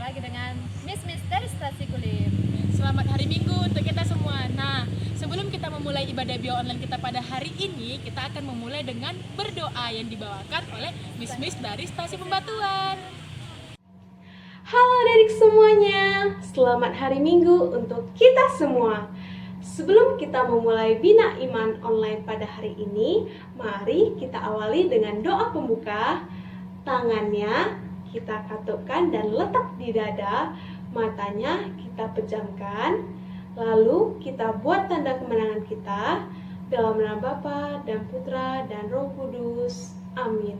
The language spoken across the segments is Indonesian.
lagi dengan Miss dari Stasi Kulim. Selamat hari Minggu untuk kita semua. Nah, sebelum kita memulai ibadah bio online kita pada hari ini, kita akan memulai dengan berdoa yang dibawakan oleh Miss dari Stasi Pembatuan. Halo adik semuanya, selamat hari Minggu untuk kita semua. Sebelum kita memulai Bina Iman online pada hari ini, mari kita awali dengan doa pembuka. Tangannya kita katupkan dan letak di dada, matanya kita pejamkan, lalu kita buat tanda kemenangan kita dalam nama Bapa dan Putra dan Roh Kudus. Amin.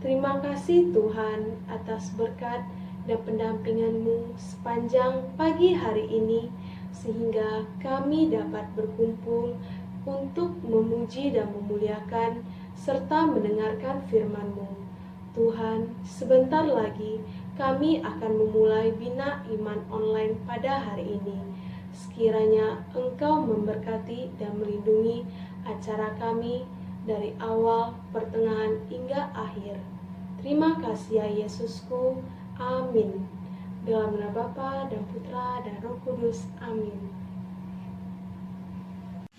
Terima kasih Tuhan atas berkat dan pendampingan-Mu sepanjang pagi hari ini, sehingga kami dapat berkumpul untuk memuji dan memuliakan serta mendengarkan firman-Mu. Tuhan, sebentar lagi kami akan memulai Bina Iman online pada hari ini. Sekiranya Engkau memberkati dan melindungi acara kami dari awal, pertengahan, hingga akhir. Terima kasih ya Yesusku. Amin. Dalam nama Bapa dan Putra dan Roh Kudus. Amin.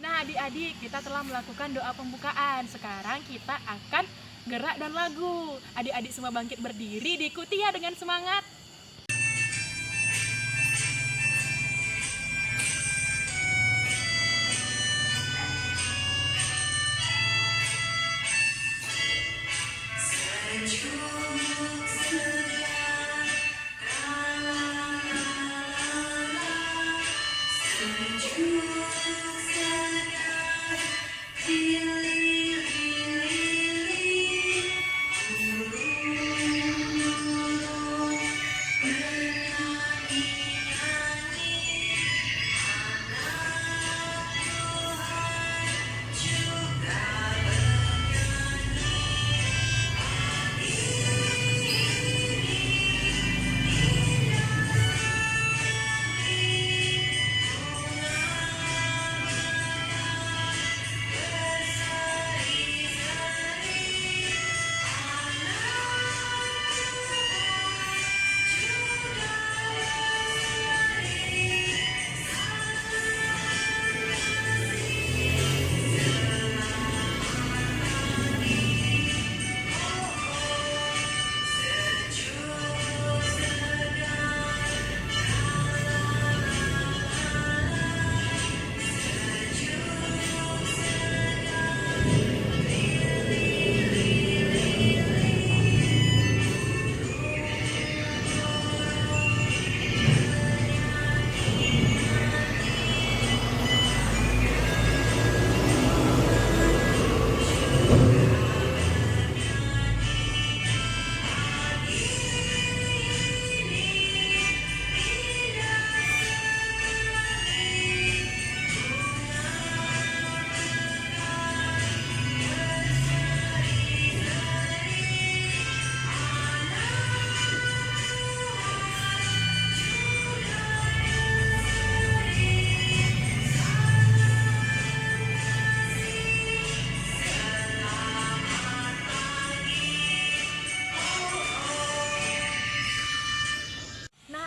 Nah, adik-adik, kita telah melakukan doa pembukaan. Sekarang kita akan gerak dan lagu. Adik-adik semua bangkit berdiri, diikuti ya dengan semangat.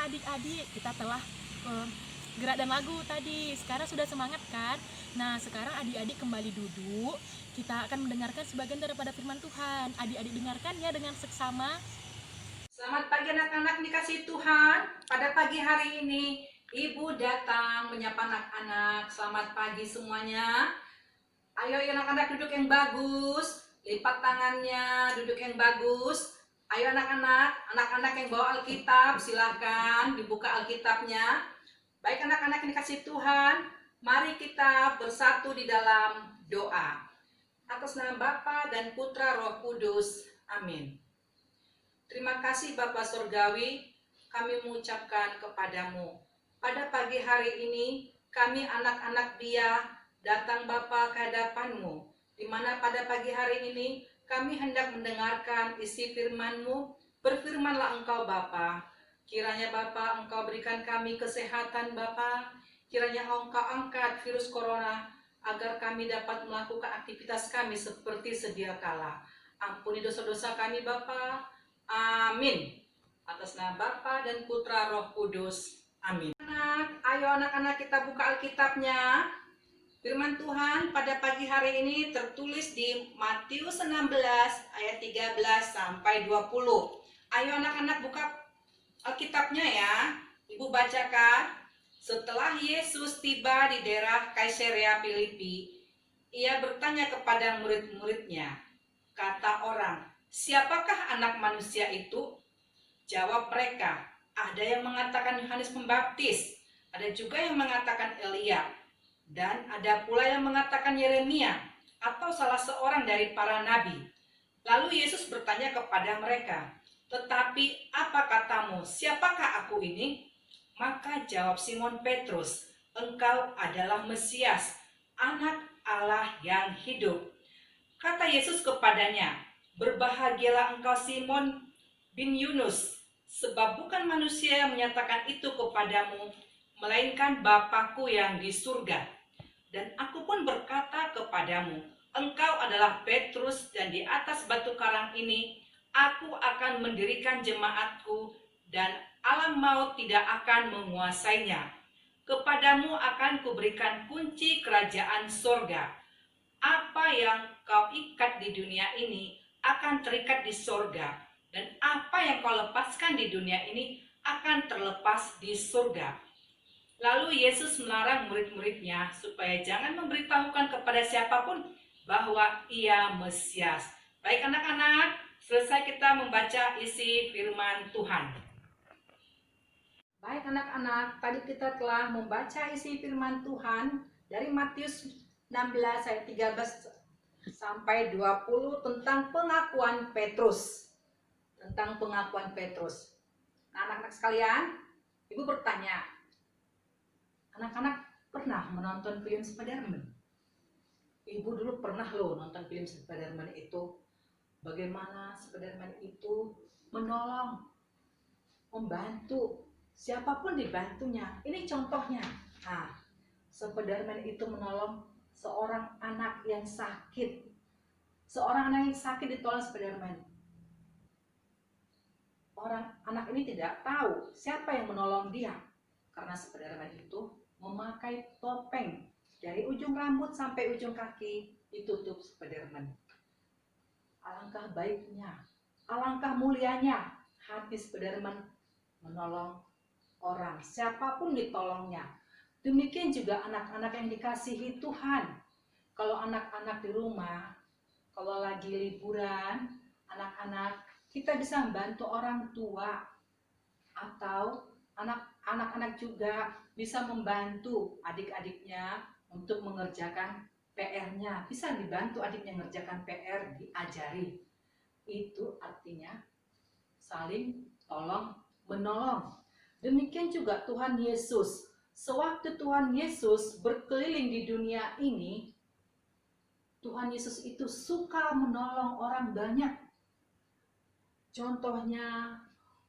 Adik-adik, kita telah gerak dan lagu tadi. Sekarang sudah semangat kan? Nah, sekarang adik-adik kembali duduk. Kita akan mendengarkan sebagian daripada firman Tuhan. Adik-adik dengarkan ya dengan seksama. Selamat pagi anak-anak dikasih Tuhan. Pada pagi hari ini Ibu datang menyapa anak-anak. Selamat pagi semuanya. Ayo anak-anak duduk yang bagus. Lipat tangannya, duduk yang bagus. Ayo anak-anak yang bawa Alkitab, silahkan dibuka Alkitabnya. Baik anak-anak yang dikasih Tuhan, mari kita bersatu di dalam doa. Atas nama Bapa dan Putra Roh Kudus, amin. Terima kasih Bapa Surgawi, kami mengucapkan kepadamu. Pada pagi hari ini, kami anak-anak Dia datang Bapa ke hadapan-Mu, di mana pada pagi hari ini kami hendak mendengarkan isi firman-Mu. Berfirmanlah Engkau Bapa. Kiranya Bapa Engkau berikan kami kesehatan Bapa. Kiranya Engkau angkat virus corona agar kami dapat melakukan aktivitas kami seperti sedia kala. Ampuni dosa-dosa kami Bapa. Amin. Atas nama Bapa dan Putra Roh Kudus. Amin. Ayo anak-anak kita buka Alkitabnya. Firman Tuhan pada pagi hari ini tertulis di Matius 16 ayat 13 sampai 20. Ayo anak-anak buka Alkitabnya ya. Ibu bacakan. Setelah Yesus tiba di daerah Kaisarea Filipi, ia bertanya kepada murid-muridnya. Kata orang, "Siapakah anak manusia itu?" Jawab mereka, "Ada yang mengatakan Yohanes Pembaptis, ada juga yang mengatakan Elia, dan ada pula yang mengatakan Yeremia atau salah seorang dari para nabi." Lalu Yesus bertanya kepada mereka, "Tetapi apa katamu, siapakah aku ini?" Maka jawab Simon Petrus, "Engkau adalah Mesias, Anak Allah yang hidup." Kata Yesus kepadanya, "Berbahagialah engkau Simon bin Yunus, sebab bukan manusia yang menyatakan itu kepadamu, melainkan Bapa-Ku yang di surga. Dan aku pun berkata kepadamu, engkau adalah Petrus, dan di atas batu karang ini aku akan mendirikan jemaatku, dan alam maut tidak akan menguasainya. Kepadamu akan kuberikan kunci kerajaan sorga. Apa yang kau ikat di dunia ini akan terikat di sorga, dan apa yang kau lepaskan di dunia ini akan terlepas di surga." Lalu Yesus melarang murid-muridnya supaya jangan memberitahukan kepada siapapun bahwa ia Mesias. Baik anak-anak, selesai kita membaca isi firman Tuhan. Baik anak-anak, tadi kita telah membaca isi firman Tuhan dari Matius 16 ayat 13 sampai 20 tentang pengakuan Petrus. Tentang pengakuan Petrus. Nah, anak-anak sekalian, Ibu bertanya, anak-anak pernah menonton film Spiderman? Ibu dulu pernah loh nonton film Spiderman itu. Bagaimana Spiderman itu menolong, membantu siapapun dibantunya. Ini contohnya. Nah, Spiderman itu menolong seorang anak yang sakit. Seorang anak yang sakit ditolong Spiderman. Anak ini tidak tahu siapa yang menolong dia, karena Spiderman itu memakai topeng dari ujung rambut sampai ujung kaki ditutup Spiderman. Alangkah baiknya, alangkah mulianya hati Spiderman menolong orang, siapapun ditolongnya. Demikian juga anak-anak yang dikasihi Tuhan. Kalau anak-anak di rumah, kalau lagi liburan, anak-anak kita bisa membantu orang tua, atau anak-anak juga bisa membantu adik-adiknya untuk mengerjakan PR-nya. Bisa dibantu adiknya mengerjakan PR, diajari. Itu artinya saling tolong menolong. Demikian juga Tuhan Yesus. Sewaktu Tuhan Yesus berkeliling di dunia ini, Tuhan Yesus itu suka menolong orang banyak. Contohnya,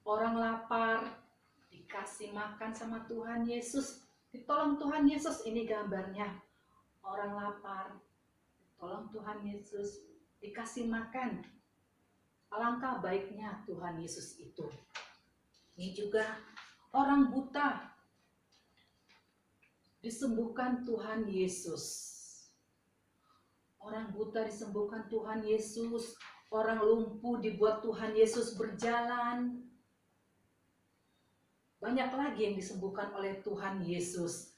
orang lapar dikasih makan sama Tuhan Yesus, ditolong Tuhan Yesus. Ini gambarnya orang lapar, tolong Tuhan Yesus, dikasih makan. Alangkah baiknya Tuhan Yesus itu. Ini juga orang buta disembuhkan Tuhan Yesus. Orang buta disembuhkan Tuhan Yesus. Orang lumpuh dibuat Tuhan Yesus berjalan. Banyak lagi yang disembuhkan oleh Tuhan Yesus.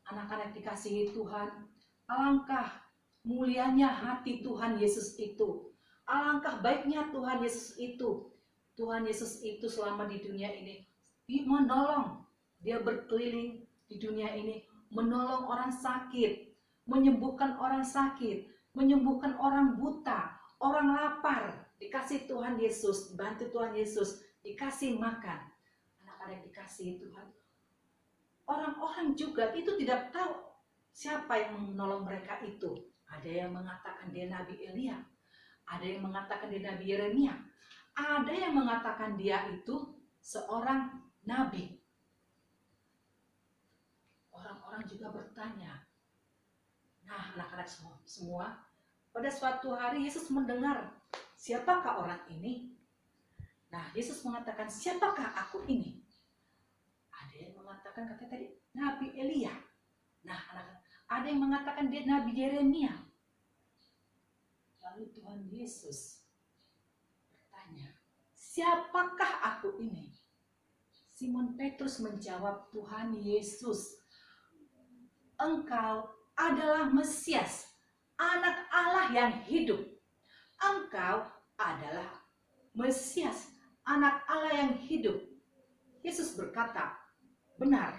Anak-anak dikasihi Tuhan, alangkah mulianya hati Tuhan Yesus itu. Alangkah baiknya Tuhan Yesus itu. Tuhan Yesus itu selama di dunia ini menolong. Dia berkeliling di dunia ini, menolong orang sakit, menyembuhkan orang sakit, menyembuhkan orang buta, orang lapar. Dikasih Tuhan Yesus, bantu Tuhan Yesus, dikasih makan. Anak-anak dikasih Tuhan. Orang-orang juga itu tidak tahu siapa yang menolong mereka itu. Ada yang mengatakan dia Nabi Elia, ada yang mengatakan dia Nabi Yeremia, ada yang mengatakan dia itu seorang nabi. Orang-orang juga bertanya. Nah, anak-anak semua, pada suatu hari Yesus mendengar, siapakah orang ini? Nah, Yesus mengatakan, siapakah aku ini? Ada yang mengatakan kata tadi Nabi Elia. Nah, ada yang mengatakan dia Nabi Yeremia. Lalu Tuhan Yesus bertanya, siapakah aku ini? Simon Petrus menjawab, Tuhan Yesus, Engkau adalah Mesias, Anak Allah yang hidup. Engkau adalah Mesias, Anak Allah yang hidup. Yesus berkata, benar,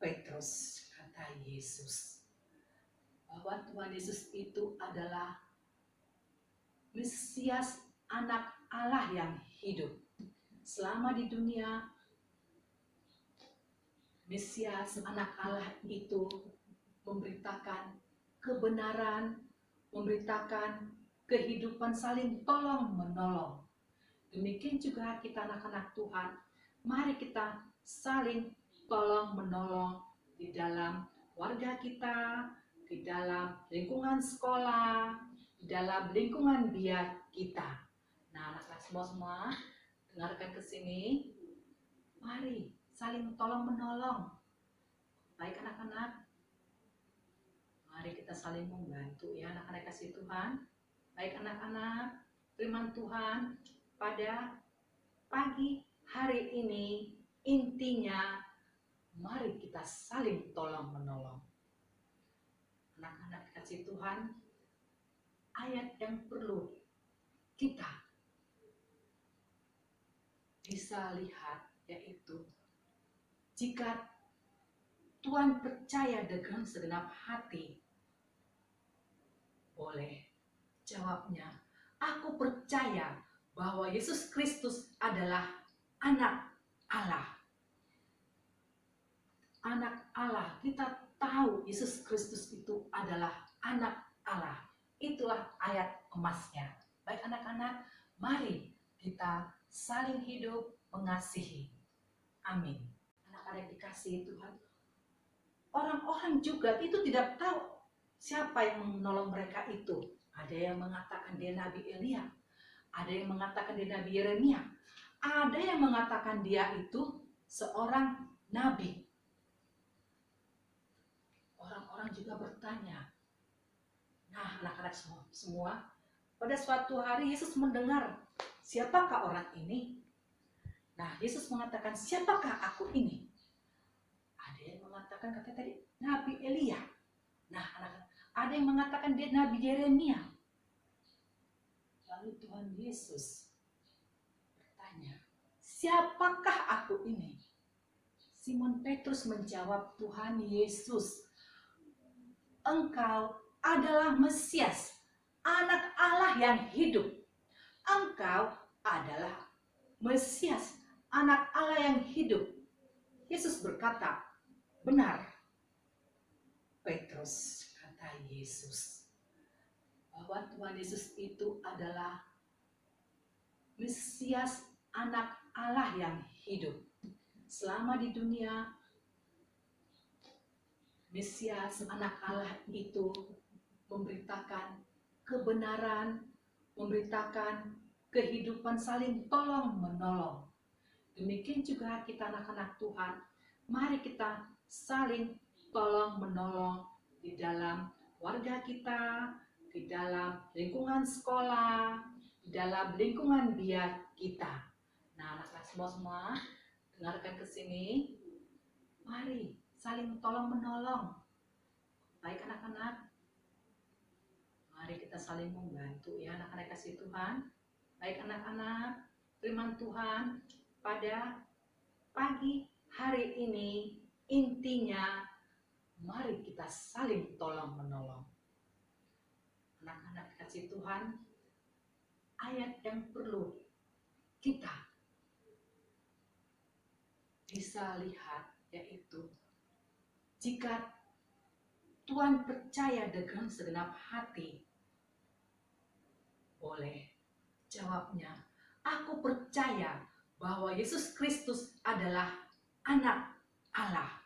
Petrus, kata Yesus, bahwa Tuhan Yesus itu adalah Mesias, Anak Allah yang hidup. Selama di dunia, Mesias, Anak Allah itu memberitakan kebenaran, memberitakan kehidupan saling tolong menolong. Demikian juga kita anak-anak Tuhan, mari kita saling tolong menolong di dalam warga kita, di dalam lingkungan sekolah, di dalam lingkungan biar kita. Nah, anak-anak semua dengarkan ke sini. Mari saling tolong menolong. Baik anak-anak, mari kita saling membantu ya anak-anak kasih Tuhan. Baik anak-anak, firman Tuhan pada pagi hari ini intinya mari kita saling tolong menolong. Anak-anak kasih Tuhan, ayat yang perlu kita bisa lihat yaitu jika Tuhan percaya dengan segenap hati, boleh jawabnya, aku percaya bahwa Yesus Kristus adalah Anak Allah. Anak Allah, kita tahu Yesus Kristus itu adalah Anak Allah. Itulah ayat emasnya. Baik anak-anak, mari kita saling hidup mengasihi. Amin. Anak-anak dikasihi Tuhan. Orang-orang juga itu tidak tahu siapa yang menolong mereka itu. Ada yang mengatakan dia Nabi Elia. Ada yang mengatakan dia Nabi Yeremia. Ada yang mengatakan dia itu seorang nabi. Orang-orang juga bertanya. Nah, anak-anak semua, pada suatu hari Yesus mendengar, siapakah orang ini? Nah, Yesus mengatakan, siapakah aku ini? Ada yang mengatakan kata tadi Nabi Elia. Nah, anak-anak, ada yang mengatakan dia Nabi Yeremia. Lalu Tuhan Yesus bertanya, siapakah aku ini? Simon Petrus menjawab, Tuhan Yesus, Engkau adalah Mesias, Anak Allah yang hidup. Engkau adalah Mesias, Anak Allah yang hidup. Yesus berkata, benar, Petrus, kata Yesus, bahwa Tuhan Yesus itu adalah Mesias, Anak Allah yang hidup. Selama di dunia, Mesias, Anak Allah itu memberitakan kebenaran, memberitakan kehidupan saling tolong menolong. Demikian juga kita anak-anak Tuhan, mari kita saling tolong menolong di dalam warga kita, di dalam lingkungan sekolah, di dalam lingkungan biar kita. Nah, anak-anak semua dengarkan ke sini. Mari saling tolong menolong. Baik anak-anak, mari kita saling membantu ya anak-anak kasih Tuhan. Baik anak-anak, firman Tuhan pada pagi hari ini intinya mari kita saling tolong menolong. Anak-anak kasih Tuhan, ayat yang perlu kita bisa lihat yaitu jika Tuhan percaya dengan segenap hati, boleh jawabnya, aku percaya bahwa Yesus Kristus adalah Anak Allah.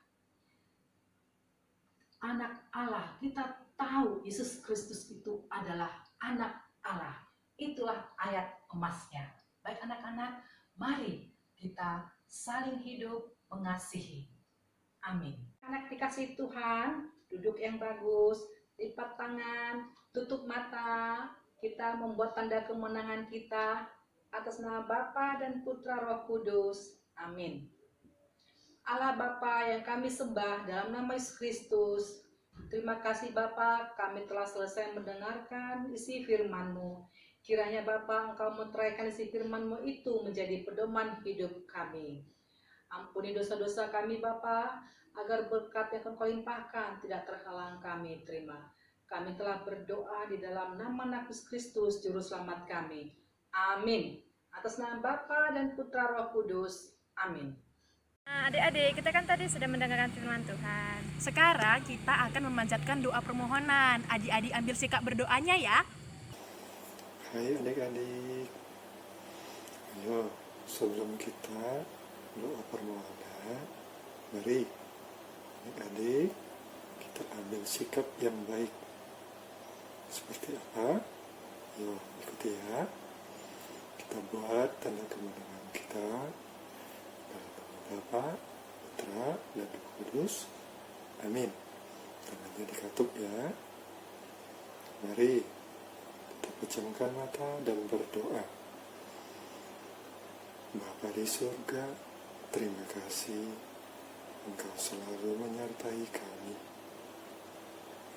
Anak Allah, kita tahu Yesus Kristus itu adalah Anak Allah. Itulah ayat emasnya. Baik anak-anak, mari kita saling hidup mengasihi. Amin. Anak dikasih Tuhan, duduk yang bagus, lipat tangan, tutup mata. Kita membuat tanda kemenangan kita atas nama Bapa dan Putra Roh Kudus. Amin. Allah Bapa yang kami sembah dalam nama Yesus Kristus, terima kasih Bapa, kami telah selesai mendengarkan isi firman-Mu. Kiranya Bapa, Engkau meteraikan isi firman-Mu itu menjadi pedoman hidup kami. Ampuni dosa-dosa kami Bapa, agar berkat yang Engkau limpahkan tidak terhalang kami terima. Kami telah berdoa di dalam nama Yesus Kristus, Juru Selamat kami. Amin. Atas nama Bapa dan Putra Roh Kudus. Amin. Nah, adik-adik, kita kan tadi sudah mendengarkan firman Tuhan. Sekarang kita akan memanjatkan doa permohonan. Adik-adik ambil sikap berdoanya ya. Hai adik-adik, ayo sebelum kita doa permohonan, mari adik-adik kita ambil sikap yang baik. Seperti apa? Yuk ikuti ya. Kita buat tanda kemenangan kita dalam nama Bapa, Putra, dan Roh Kudus. Amin. Tangannya dikatup ya. Mari kita pejamkan mata dan berdoa. Bapa di surga, terima kasih Engkau selalu menyertai kami.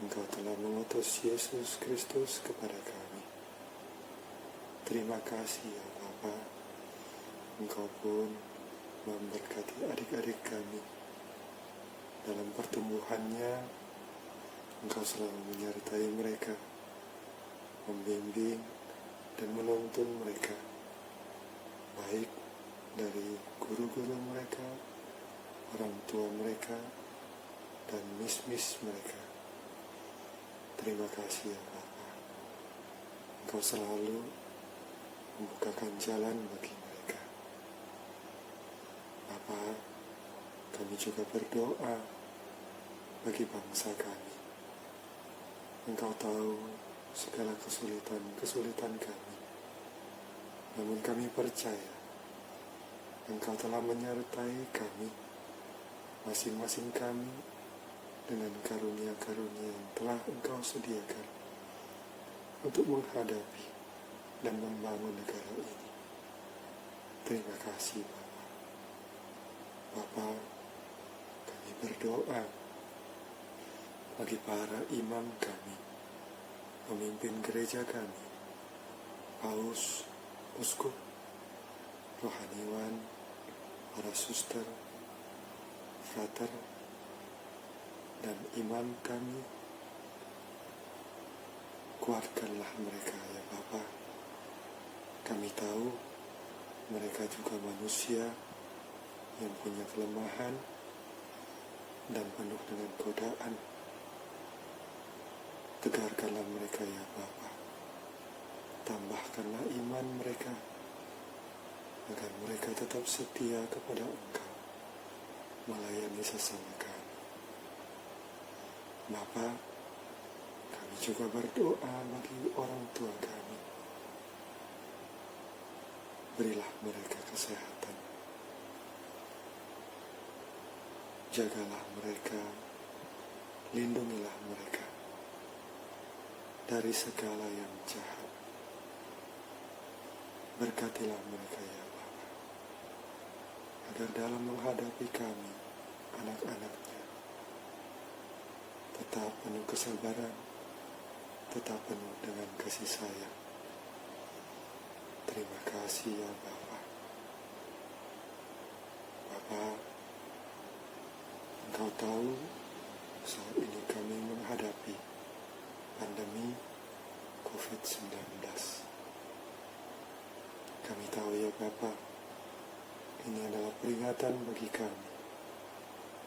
Engkau telah mengutus Yesus Kristus kepada kami. Terima kasih ya Bapa. Engkau pun memberkati adik-adik kami dalam pertumbuhannya. Engkau selalu menyertai mereka, membimbing dan menuntun mereka, baik dari guru-guru mereka, orang tua mereka, dan mis-mis mereka. Terima kasih ya Bapa. Engkau selalu membukakan jalan bagi mereka. Bapa, kami juga berdoa bagi bangsa kami. Engkau tahu segala kesulitan kami. Namun kami percaya Engkau telah menyertai kami, masing-masing kami, dengan karunia-karunia yang telah Engkau sediakan untuk menghadapi dan membangun negara ini. Terima kasih Bapa. Bapa, kami berdoa bagi para imam kami, pemimpin gereja kami, paus, uskup, rohaniwan, para suster, frater, dan imam kami. Kuatkanlah mereka ya Bapa. Kami tahu mereka juga manusia yang punya kelemahan dan penuh dengan godaan. Tegarkanlah mereka ya Bapa. Tambahkanlah iman mereka agar mereka tetap setia kepada Engkau, melayani sesama kami. Bapa, kami juga berdoa bagi orang tua kami. Berilah mereka kesehatan. Jagalah mereka, lindungilah mereka dari segala yang jahat. Berkatilah mereka ya Bapa, agar dalam menghadapi kami, anak-anaknya, tetap penuh kesabaran, tetap penuh dengan kasih sayang. Terima kasih ya Bapa. Bapa, Engkau tahu saat ini kami menghadapi pandemi COVID-19. Kami tahu ya Bapa, ini adalah peringatan bagi kami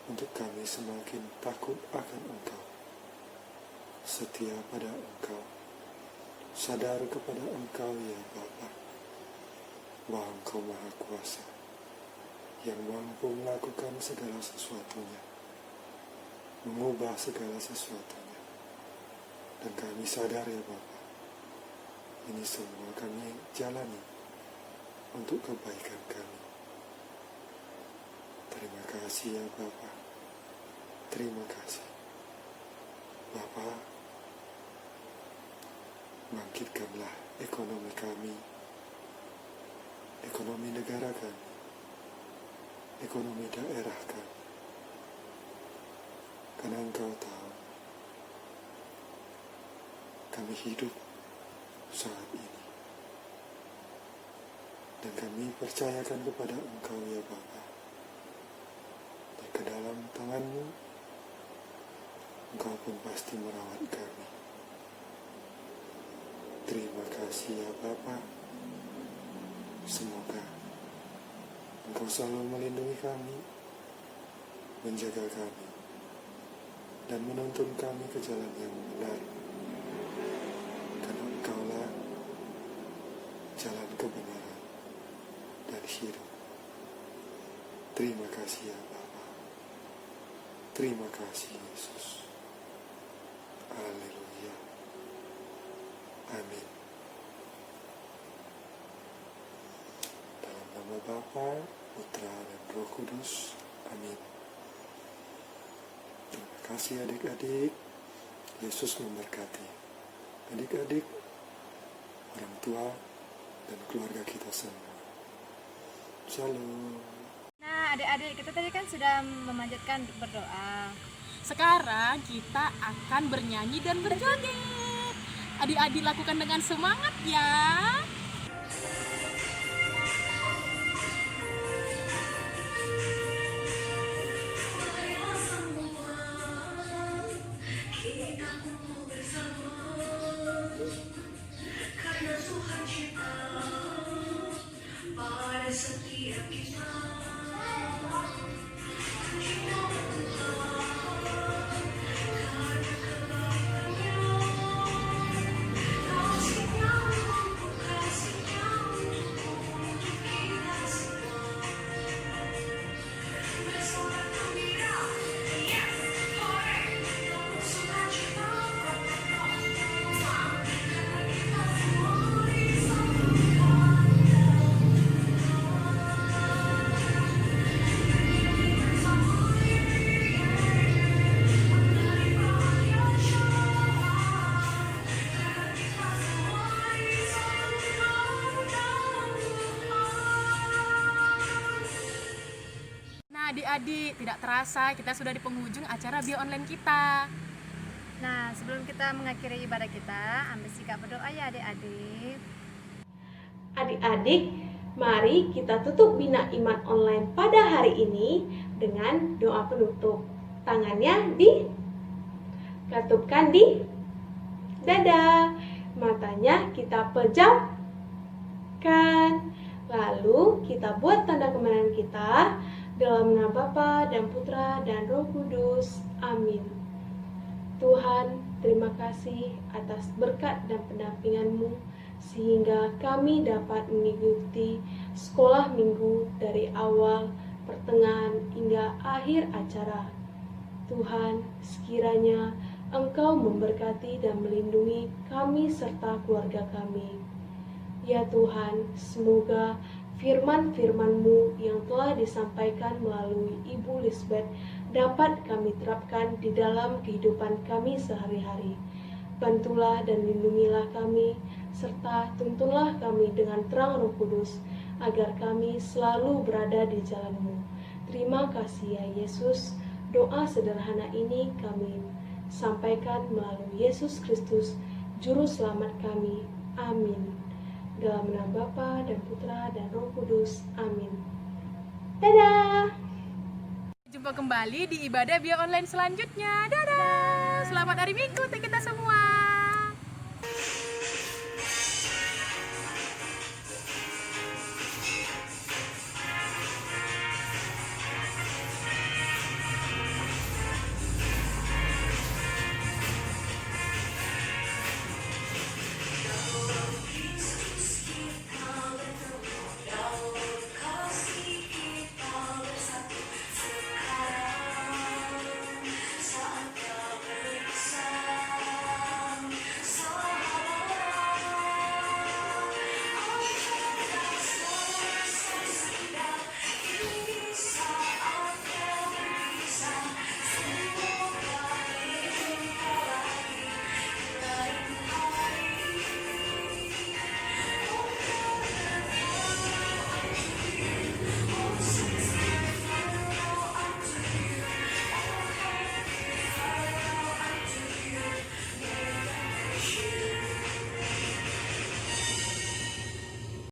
untuk kami semakin takut akan Engkau, setia pada Engkau, sadar kepada Engkau ya Bapa, bahwa Engkau Maha Kuasa yang mampu melakukan segala sesuatunya, mengubah segala sesuatunya. Dan kami sadar ya Bapa, ini semua kami jalani untuk kebaikan kami. Terima kasih ya Bapa. Terima kasih. Bapa, bangkitkanlah ekonomi kami, ekonomi negara kami, ekonomi daerah kami. Karena Engkau tahu, kami hidup saat ini. Dan kami percayakan kepada Engkau ya Bapa. Dan ke dalam tangan-Mu, Engkau pun pasti merawat kami. Terima kasih ya Bapa. Semoga Engkau selalu melindungi kami, menjaga kami, dan menuntun kami ke jalan yang benar. Karena Engkaulah jalan kebenaran dan hidup. Terima kasih ya Bapa. Terima kasih Yesus. Haleluya. Amin. Dalam nama Bapa, Putra, dan Roh Kudus. Amin. Terima kasih adik-adik. Yesus memberkati adik-adik, orang tua, dan keluarga kita semua. Shalom. Nah, adik-adik, kita tadi kan sudah memanjatkan untuk berdoa. Sekarang kita akan bernyanyi dan berjoget. Adik-adik lakukan dengan semangat ya. Adik-adik, tidak terasa kita sudah di penghujung acara Bio Online kita. Nah, sebelum kita mengakhiri ibadah kita, ambil sikap berdoa ya adik-adik. Adik-adik, mari kita tutup Bina Iman Online pada hari ini dengan doa penutup. Tangannya dikatupkan di dada, matanya kita pejamkan. Lalu kita buat tanda kemenangan kita dalam nama Bapa dan Putra dan Roh Kudus. Amin. Tuhan, terima kasih atas berkat dan pendampingan-Mu sehingga kami dapat mengikuti sekolah minggu dari awal, pertengahan hingga akhir acara. Tuhan, sekiranya Engkau memberkati dan melindungi kami serta keluarga kami. Ya Tuhan, semoga firman-firman-Mu yang telah disampaikan melalui Ibu Lisbeth dapat kami terapkan di dalam kehidupan kami sehari-hari. Bantulah dan lindungilah kami, serta tuntunlah kami dengan terang Roh Kudus, agar kami selalu berada di jalan-Mu. Terima kasih ya Yesus. Doa sederhana ini kami sampaikan melalui Yesus Kristus, Juru Selamat kami. Amin. Dalam nama Bapa dan Putra dan Roh Kudus. Amin. Dadah. Jumpa kembali di ibadah Bio Online selanjutnya. Dadah. Selamat hari Minggu untuk kita semua.